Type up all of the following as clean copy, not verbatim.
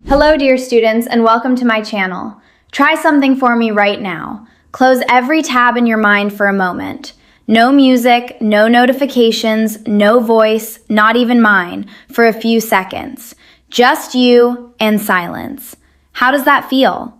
Hello, dear students, and welcome to my channel. Try something for me right now. Close every tab in your mind for a moment. No music, no notifications, no voice, not even mine, for a few seconds. Just you and silence. How does that feel?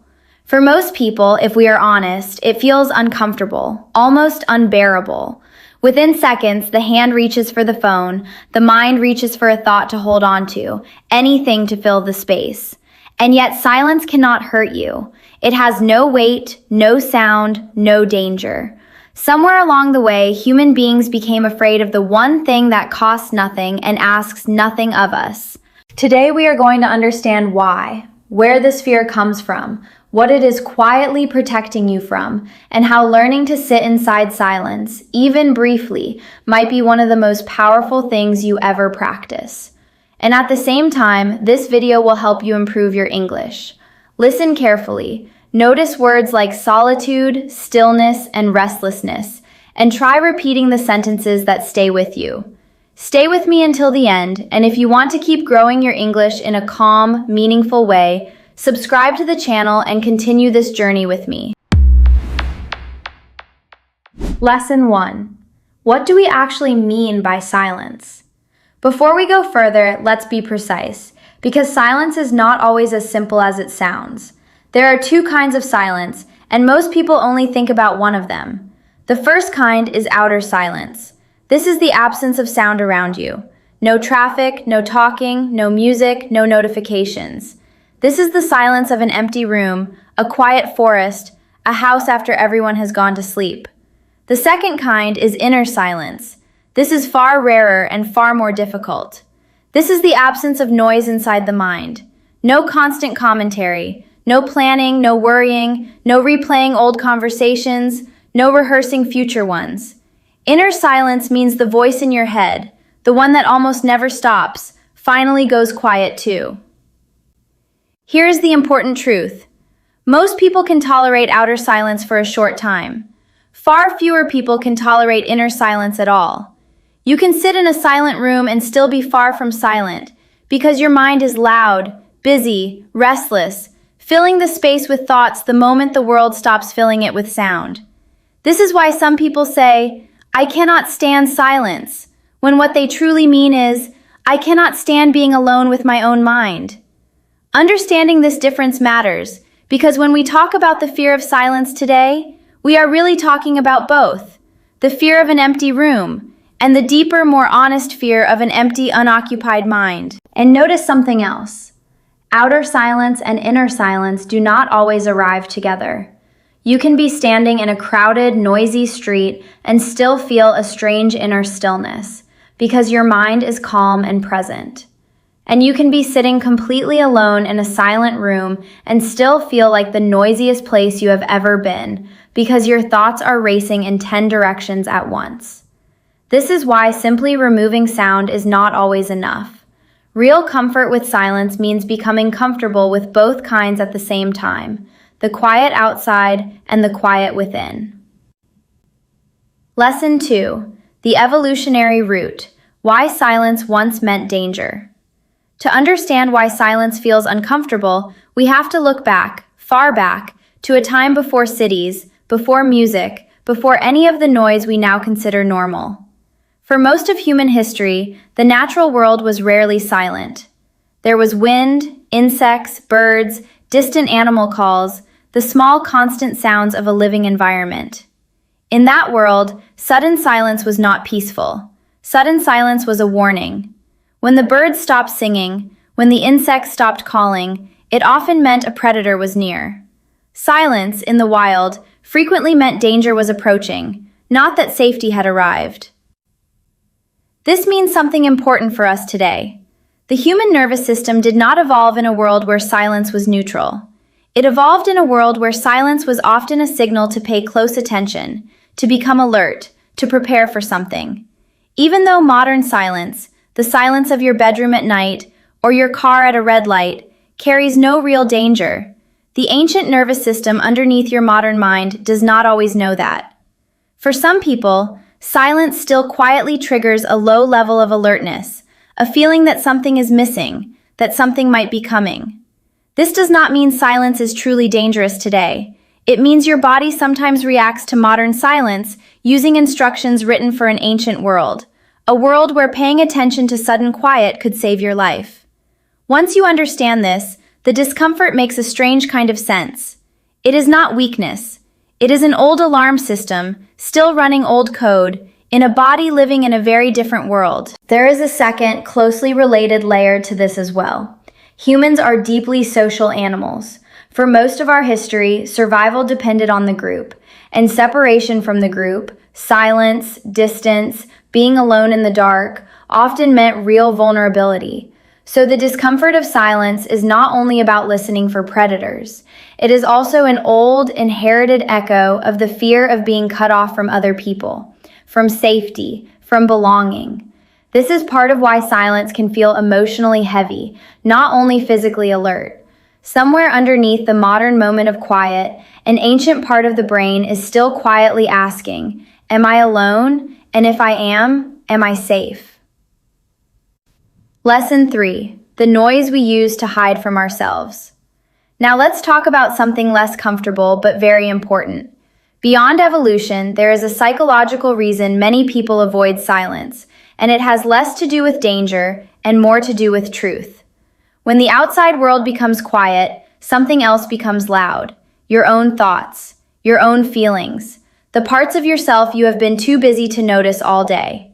For most people, if we are honest, it feels uncomfortable, almost unbearable. Within seconds, the hand reaches for the phone, the mind reaches for a thought to hold on to, anything to fill the space. And yet silence cannot hurt you. It has no weight, no sound, no danger. Somewhere along the way, human beings became afraid of the one thing that costs nothing and asks nothing of us. Today we are going to understand why, where this fear comes from, what it is quietly protecting you from, and how learning to sit inside silence, even briefly, might be one of the most powerful things you ever practice. And at the same time, this video will help you improve your English. Listen carefully. Notice words like solitude, stillness, and restlessness, and try repeating the sentences that stay with you. Stay with me until the end, and if you want to keep growing your English in a calm, meaningful way, subscribe to the channel and continue this journey with me. Lesson 1. What do we actually mean by silence? Before we go further, let's be precise, because silence is not always as simple as it sounds. There are two kinds of silence, and most people only think about one of them. The first kind is outer silence. This is the absence of sound around you. No traffic, no talking, no music, no notifications. This is the silence of an empty room, a quiet forest, a house after everyone has gone to sleep. The second kind is inner silence. This is far rarer and far more difficult. This is the absence of noise inside the mind. No constant commentary, no planning, no worrying, no replaying old conversations, no rehearsing future ones. Inner silence means the voice in your head, the one that almost never stops, finally goes quiet too. Here's the important truth. Most people can tolerate outer silence for a short time. Far fewer people can tolerate inner silence at all. You can sit in a silent room and still be far from silent because your mind is loud, busy, restless, filling the space with thoughts the moment the world stops filling it with sound. This is why some people say, "I cannot stand silence," when what they truly mean is, "I cannot stand being alone with my own mind." Understanding this difference matters because when we talk about the fear of silence today, we are really talking about both, the fear of an empty room and the deeper, more honest fear of an empty, unoccupied mind. And notice something else. Outer silence and inner silence do not always arrive together. You can be standing in a crowded, noisy street and still feel a strange inner stillness because your mind is calm and present. And you can be sitting completely alone in a silent room and still feel like the noisiest place you have ever been because your thoughts are racing in 10 directions at once. This is why simply removing sound is not always enough. Real comfort with silence means becoming comfortable with both kinds at the same time, the quiet outside and the quiet within. Lesson 2. The evolutionary root. Why silence once meant danger. To understand why silence feels uncomfortable, we have to look back, far back, to a time before cities, before music, before any of the noise we now consider normal. For most of human history, the natural world was rarely silent. There was wind, insects, birds, distant animal calls, the small constant sounds of a living environment. In that world, sudden silence was not peaceful. Sudden silence was a warning. When the birds stopped singing, when the insects stopped calling, it often meant a predator was near. Silence, in the wild, frequently meant danger was approaching, not that safety had arrived. This means something important for us today. The human nervous system did not evolve in a world where silence was neutral. It evolved in a world where silence was often a signal to pay close attention, to become alert, to prepare for something. Even though modern silence, the silence of your bedroom at night, or your car at a red light, carries no real danger, the ancient nervous system underneath your modern mind does not always know that. For some people, silence still quietly triggers a low level of alertness, a feeling that something is missing, that something might be coming. This does not mean silence is truly dangerous today. It means your body sometimes reacts to modern silence using instructions written for an ancient world, a world where paying attention to sudden quiet could save your life. Once you understand this, the discomfort makes a strange kind of sense. It is not weakness. It is an old alarm system, still running old code, in a body living in a very different world. There is a second, closely related layer to this as well. Humans are deeply social animals. For most of our history, survival depended on the group, and separation from the group, silence, distance, being alone in the dark, often meant real vulnerability. So the discomfort of silence is not only about listening for predators. It is also an old, inherited echo of the fear of being cut off from other people, from safety, from belonging. This is part of why silence can feel emotionally heavy, not only physically alert. Somewhere underneath the modern moment of quiet, an ancient part of the brain is still quietly asking, "Am I alone? And if I am I safe?" Lesson 3. The noise we use to hide from ourselves. Now let's talk about something less comfortable but very important. Beyond evolution, there is a psychological reason many people avoid silence, and it has less to do with danger and more to do with truth. When the outside world becomes quiet, something else becomes loud. Your own thoughts, your own feelings, the parts of yourself you have been too busy to notice all day.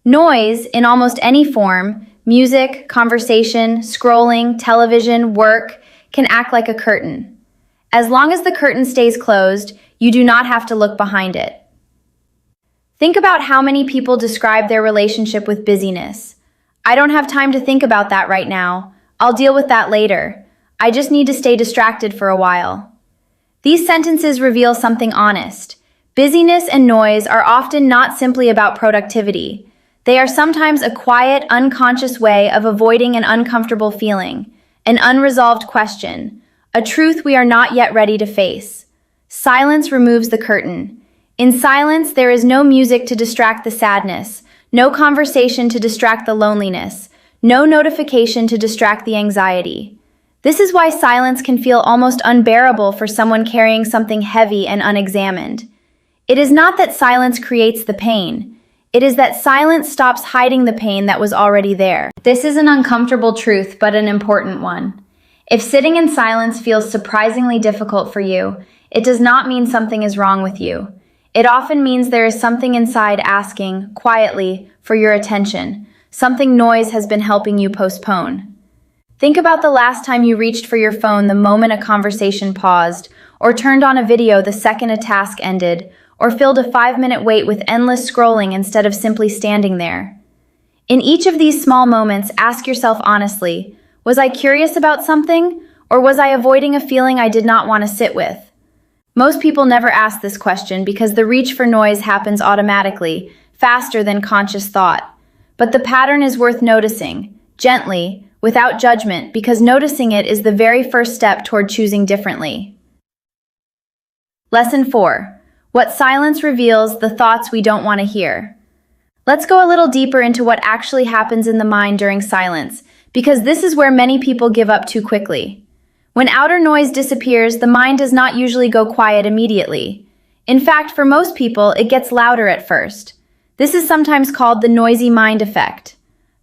Noise, in almost any form, music, conversation, scrolling, television, work, can act like a curtain. As long as the curtain stays closed, you do not have to look behind it. Think about how many people describe their relationship with busyness. "I don't have time to think about that right now. I'll deal with that later. I just need to stay distracted for a while." These sentences reveal something honest. Busyness and noise are often not simply about productivity. They are sometimes a quiet, unconscious way of avoiding an uncomfortable feeling, an unresolved question, a truth we are not yet ready to face. Silence removes the curtain. In silence, there is no music to distract the sadness, no conversation to distract the loneliness, no notification to distract the anxiety. This is why silence can feel almost unbearable for someone carrying something heavy and unexamined. It is not that silence creates the pain. It is that silence stops hiding the pain that was already there. This is an uncomfortable truth, but an important one. If sitting in silence feels surprisingly difficult for you, it does not mean something is wrong with you. It often means there is something inside asking, quietly, for your attention, something noise has been helping you postpone. Think about the last time you reached for your phone the moment a conversation paused, or turned on a video the second a task ended, or filled a 5-minute wait with endless scrolling instead of simply standing there. In each of these small moments, ask yourself honestly, was I curious about something, or was I avoiding a feeling I did not want to sit with? Most people never ask this question because the reach for noise happens automatically, faster than conscious thought. But the pattern is worth noticing, gently, without judgment, because noticing it is the very first step toward choosing differently. Lesson 4. What silence reveals, the thoughts we don't want to hear. Let's go a little deeper into what actually happens in the mind during silence, because this is where many people give up too quickly. When outer noise disappears, the mind does not usually go quiet immediately. In fact, for most people, it gets louder at first. This is sometimes called the noisy mind effect.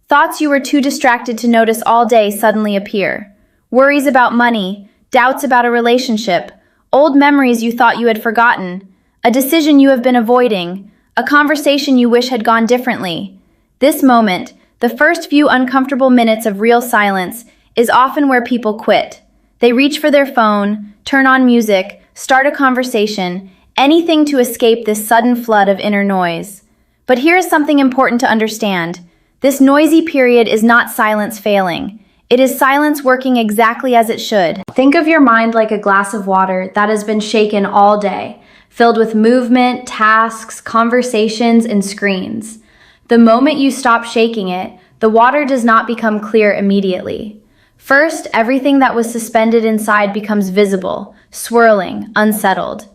Thoughts you were too distracted to notice all day suddenly appear. Worries about money, doubts about a relationship, old memories you thought you had forgotten, a decision you have been avoiding, a conversation you wish had gone differently. This moment, the first few uncomfortable minutes of real silence, is often where people quit. They reach for their phone, turn on music, start a conversation, anything to escape this sudden flood of inner noise. But here is something important to understand. This noisy period is not silence failing. It is silence working exactly as it should. Think of your mind like a glass of water that has been shaken all day, filled with movement, tasks, conversations, and screens. The moment you stop shaking it, the water does not become clear immediately. First, everything that was suspended inside becomes visible, swirling, unsettled.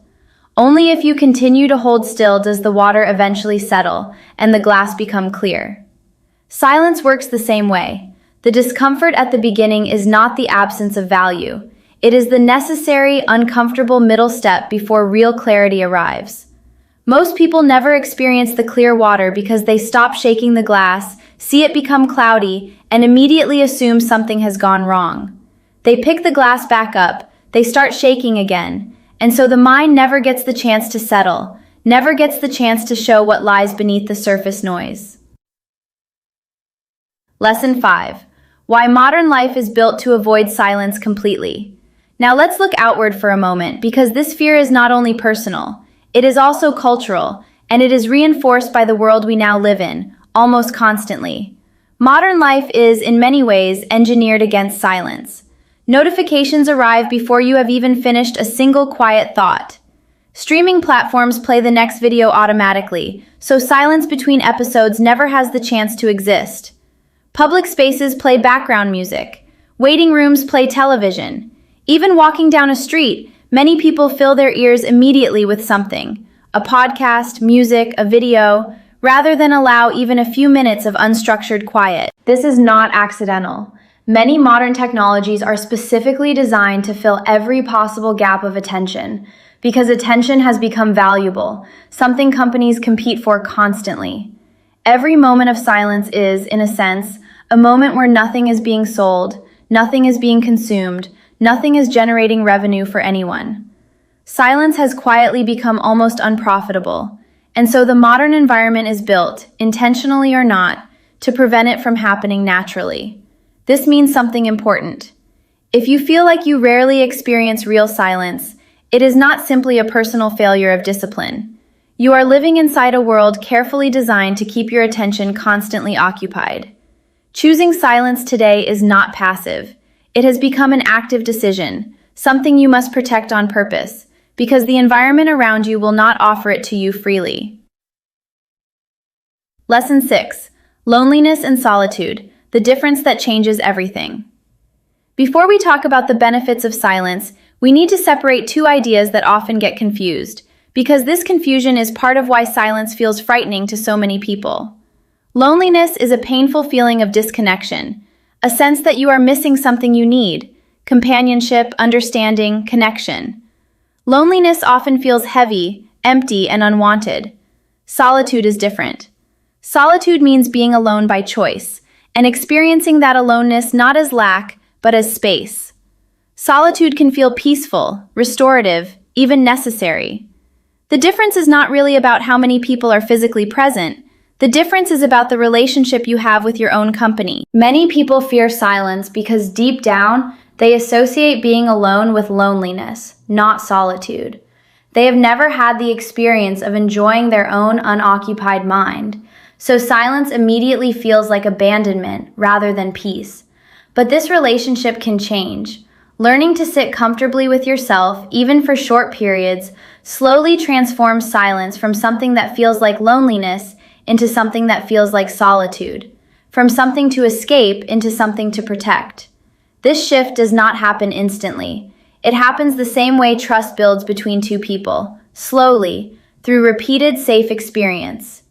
Only if you continue to hold still does the water eventually settle and the glass become clear. Silence works the same way. The discomfort at the beginning is not the absence of value. It is the necessary, uncomfortable middle step before real clarity arrives. Most people never experience the clear water because they stop shaking the glass, see it become cloudy, and immediately assume something has gone wrong. They pick the glass back up, they start shaking again, and so the mind never gets the chance to settle, never gets the chance to show what lies beneath the surface noise. Lesson 5. Why modern life is built to avoid silence completely. Now let's look outward for a moment, because this fear is not only personal, it is also cultural, and it is reinforced by the world we now live in, almost constantly. Modern life is, in many ways, engineered against silence. Notifications arrive before you have even finished a single quiet thought. Streaming platforms play the next video automatically, so silence between episodes never has the chance to exist. Public spaces play background music. Waiting rooms play television. Even walking down a street, many people fill their ears immediately with something, a podcast, music, a video, rather than allow even a few minutes of unstructured quiet. This is not accidental. Many modern technologies are specifically designed to fill every possible gap of attention, because attention has become valuable, something companies compete for constantly. Every moment of silence is, in a sense, a moment where nothing is being sold, nothing is being consumed, nothing is generating revenue for anyone. Silence has quietly become almost unprofitable, and so the modern environment is built, intentionally or not, to prevent it from happening naturally. This means something important. If you feel like you rarely experience real silence, it is not simply a personal failure of discipline. You are living inside a world carefully designed to keep your attention constantly occupied. Choosing silence today is not passive. It has become an active decision, something you must protect on purpose, because the environment around you will not offer it to you freely. Lesson 6. Loneliness and solitude, the difference that changes everything. Before we talk about the benefits of silence, we need to separate two ideas that often get confused, because this confusion is part of why silence feels frightening to so many people. Loneliness is a painful feeling of disconnection, a sense that you are missing something you need: companionship, understanding, connection. Loneliness often feels heavy, empty, and unwanted. Solitude is different. Solitude means being alone by choice, and experiencing that aloneness not as lack, but as space. Solitude can feel peaceful, restorative, even necessary. The difference is not really about how many people are physically present. The difference is about the relationship you have with your own company. Many people fear silence because deep down, they associate being alone with loneliness, not solitude. They have never had the experience of enjoying their own unoccupied mind, so silence immediately feels like abandonment rather than peace. But this relationship can change. Learning to sit comfortably with yourself, even for short periods, slowly transforms silence from something that feels like loneliness into something that feels like solitude, from something to escape into something to protect. This shift does not happen instantly. It happens the same way trust builds between two people, slowly, through repeated safe experience.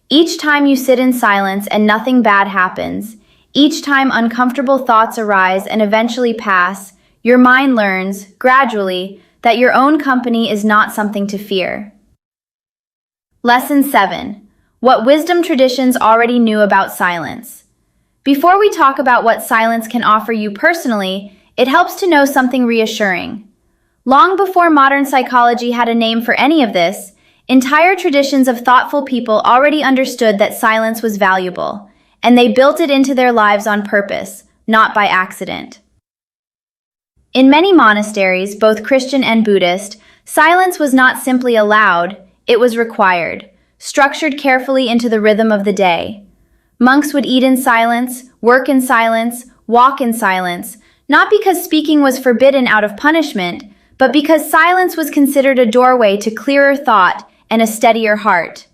Each time you sit in silence and nothing bad happens, each time uncomfortable thoughts arise and eventually pass, your mind learns, gradually, that your own company is not something to fear. Lesson 7. What wisdom traditions already knew about silence. Before we talk about what silence can offer you personally, it helps to know something reassuring. Long before modern psychology had a name for any of this, entire traditions of thoughtful people already understood that silence was valuable, and they built it into their lives on purpose, not by accident. In many monasteries, both Christian and Buddhist, silence was not simply allowed, it was required, structured carefully into the rhythm of the day. Monks would eat in silence, work in silence, walk in silence, not because speaking was forbidden out of punishment, but because silence was considered a doorway to clearer thought and a steadier heart.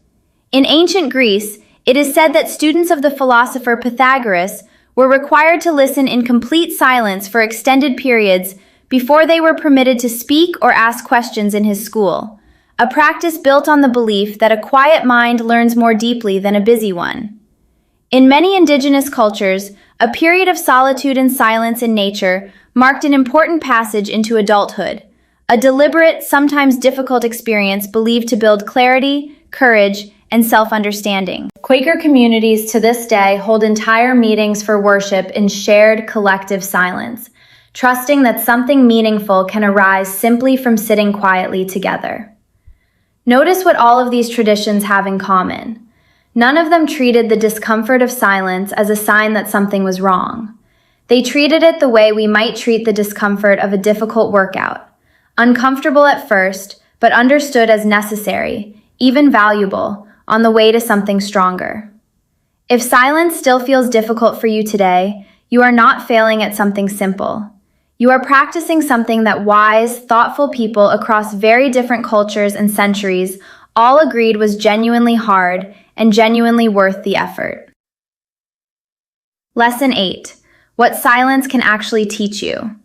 In ancient Greece, it is said that students of the philosopher Pythagoras were required to listen in complete silence for extended periods before they were permitted to speak or ask questions in his school, a practice built on the belief that a quiet mind learns more deeply than a busy one. In many indigenous cultures, A period of solitude and silence in nature marked an important passage into adulthood, a deliberate, sometimes difficult experience believed to build clarity, courage, and self-understanding. Quaker communities to this day hold entire meetings for worship in shared collective silence, trusting that something meaningful can arise simply from sitting quietly together. Notice what all of these traditions have in common. None of them treated the discomfort of silence as a sign that something was wrong. They treated it the way we might treat the discomfort of a difficult workout, uncomfortable at first, but understood as necessary, even valuable, on the way to something stronger. If silence still feels difficult for you today, you are not failing at something simple. You are practicing something that wise, thoughtful people across very different cultures and centuries all agreed was genuinely hard and genuinely worth the effort. Lesson 8. What silence can actually teach you.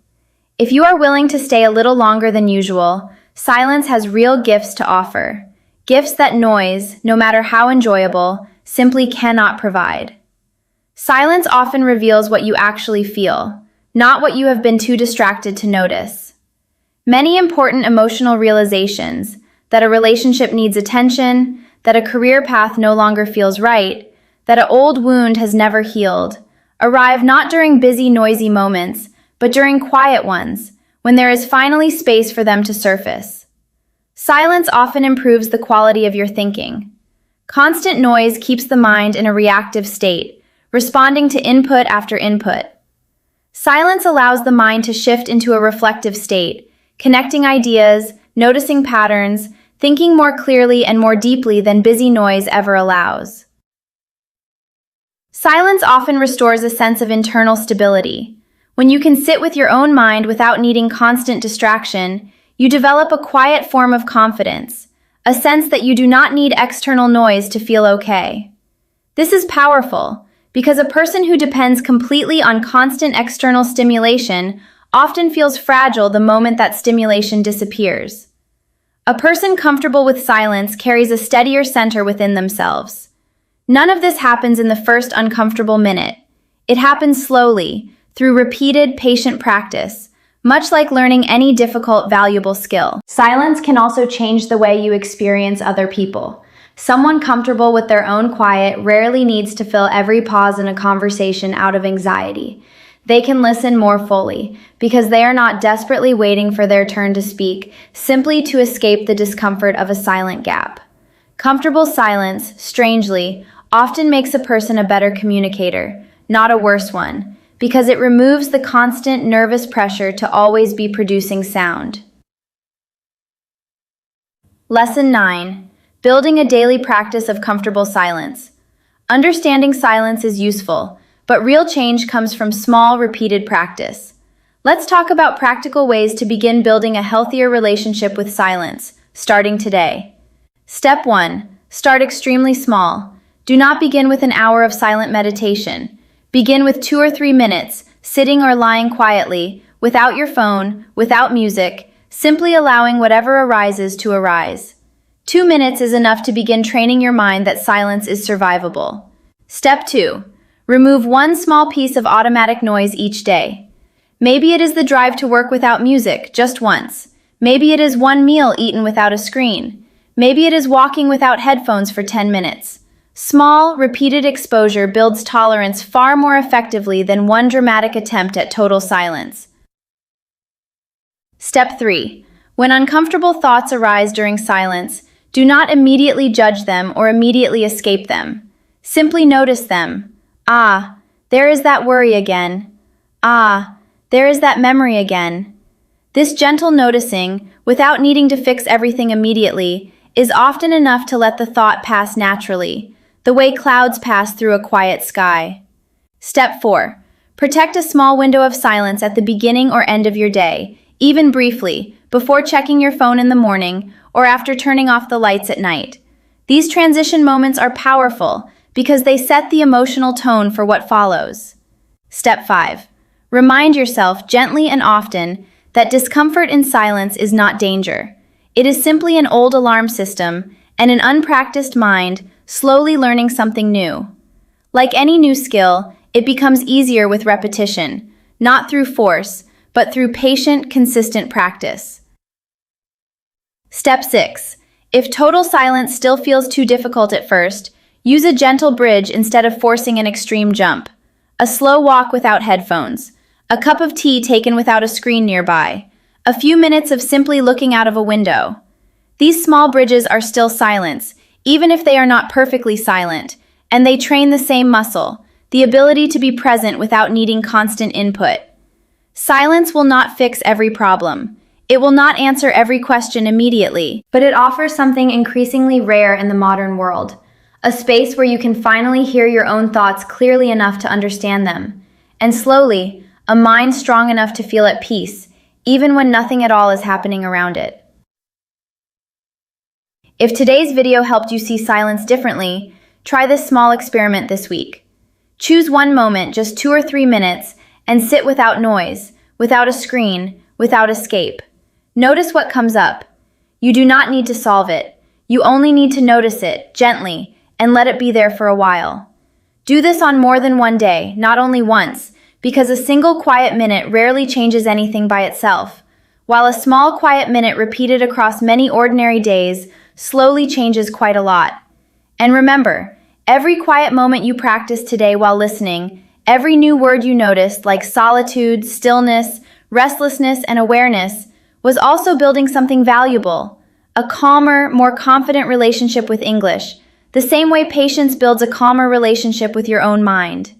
If you are willing to stay a little longer than usual, silence has real gifts to offer. Gifts that noise, no matter how enjoyable, simply cannot provide. Silence often reveals what you actually feel, not what you have been too distracted to notice. Many important emotional realizations, that a relationship needs attention, that a career path no longer feels right, that an old wound has never healed, arrive not during busy, noisy moments, but during quiet ones, when there is finally space for them to surface. Silence often improves the quality of your thinking. Constant noise keeps the mind in a reactive state, responding to input after input. Silence allows the mind to shift into a reflective state, connecting ideas, noticing patterns, thinking more clearly and more deeply than busy noise ever allows. Silence often restores a sense of internal stability. When you can sit with your own mind without needing constant distraction, you develop a quiet form of confidence, a sense that you do not need external noise to feel okay. This is powerful, because a person who depends completely on constant external stimulation often feels fragile the moment that stimulation disappears. A person comfortable with silence carries a steadier center within themselves. None of this happens in the first uncomfortable minute. It happens slowly, through repeated, patient practice, much like learning any difficult, valuable skill. Silence can also change the way you experience other people. Someone comfortable with their own quiet rarely needs to fill every pause in a conversation out of anxiety. They can listen more fully, because they are not desperately waiting for their turn to speak, simply to escape the discomfort of a silent gap. Comfortable silence, strangely, often makes a person a better communicator, not a worse one, because it removes the constant nervous pressure to always be producing sound. Lesson 9. Building a daily practice of comfortable silence. Understanding silence is useful, but real change comes from small, repeated practice. Let's talk about practical ways to begin building a healthier relationship with silence, starting today. Step 1. Start extremely small. Do not begin with an hour of silent meditation. Begin with 2 or 3 minutes, sitting or lying quietly, without your phone, without music, simply allowing whatever arises to arise. 2 minutes is enough to begin training your mind that silence is survivable. Step 2. Remove one small piece of automatic noise each day. Maybe it is the drive to work without music, just once. Maybe it is one meal eaten without a screen. Maybe it is walking without headphones for 10 minutes. Small, repeated exposure builds tolerance far more effectively than one dramatic attempt at total silence. Step 3. When uncomfortable thoughts arise during silence, do not immediately judge them or immediately escape them. Simply notice them. Ah, there is that worry again. Ah, there is that memory again. This gentle noticing, without needing to fix everything immediately, is often enough to let the thought pass naturally, the way clouds pass through a quiet sky. Step 4. Protect a small window of silence at the beginning or end of your day, even briefly, before checking your phone in the morning or after turning off the lights at night. These transition moments are powerful because they set the emotional tone for what follows. Step 5. Remind yourself gently and often that discomfort in silence is not danger. It is simply an old alarm system and an unpracticed mind slowly learning something new. Like any new skill, It becomes easier with repetition, not through force, but through patient, consistent practice. Step 6. If total silence still feels too difficult at first, use a gentle bridge instead of forcing an extreme jump. A slow walk without headphones. A cup of tea taken without a screen nearby. A few minutes of simply looking out of a window. These small bridges are still silence, even if they are not perfectly silent, and they train the same muscle, the ability to be present without needing constant input. Silence will not fix every problem. It will not answer every question immediately, but it offers something increasingly rare in the modern world. A space where you can finally hear your own thoughts clearly enough to understand them. And slowly, a mind strong enough to feel at peace, even when nothing at all is happening around it. If today's video helped you see silence differently, try this small experiment this week. Choose one moment, just 2 or 3 minutes, and sit without noise, without a screen, without escape. Notice what comes up. You do not need to solve it. You only need to notice it, gently, and let it be there for a while. Do this on more than one day, not only once, because a single quiet minute rarely changes anything by itself, while a small quiet minute repeated across many ordinary days slowly changes quite a lot. And remember, every quiet moment you practice today while listening, every new word you noticed, like solitude, stillness, restlessness, and awareness, was also building something valuable, a calmer, more confident relationship with English, the same way patience builds a calmer relationship with your own mind.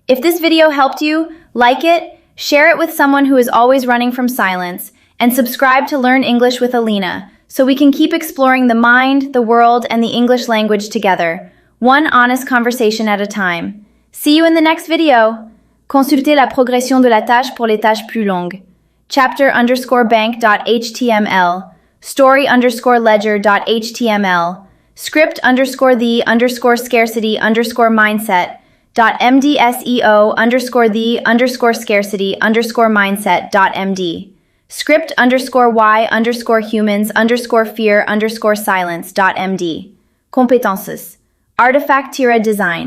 If this video helped you, like it, share it with someone who is always running from silence, and subscribe to Learn English with Alina, so we can keep exploring the mind, the world, and the English language together, one honest conversation at a time. See you in the next video! Consultez la progression de la tâche pour les tâches plus longues. Chapter_bank.html, story_ledger.html, script_the_scarcity_mindset.mdseo_the_scarcity_mindset.md, script_y_humans_fear_silence.md. Compétences. Artefact Design.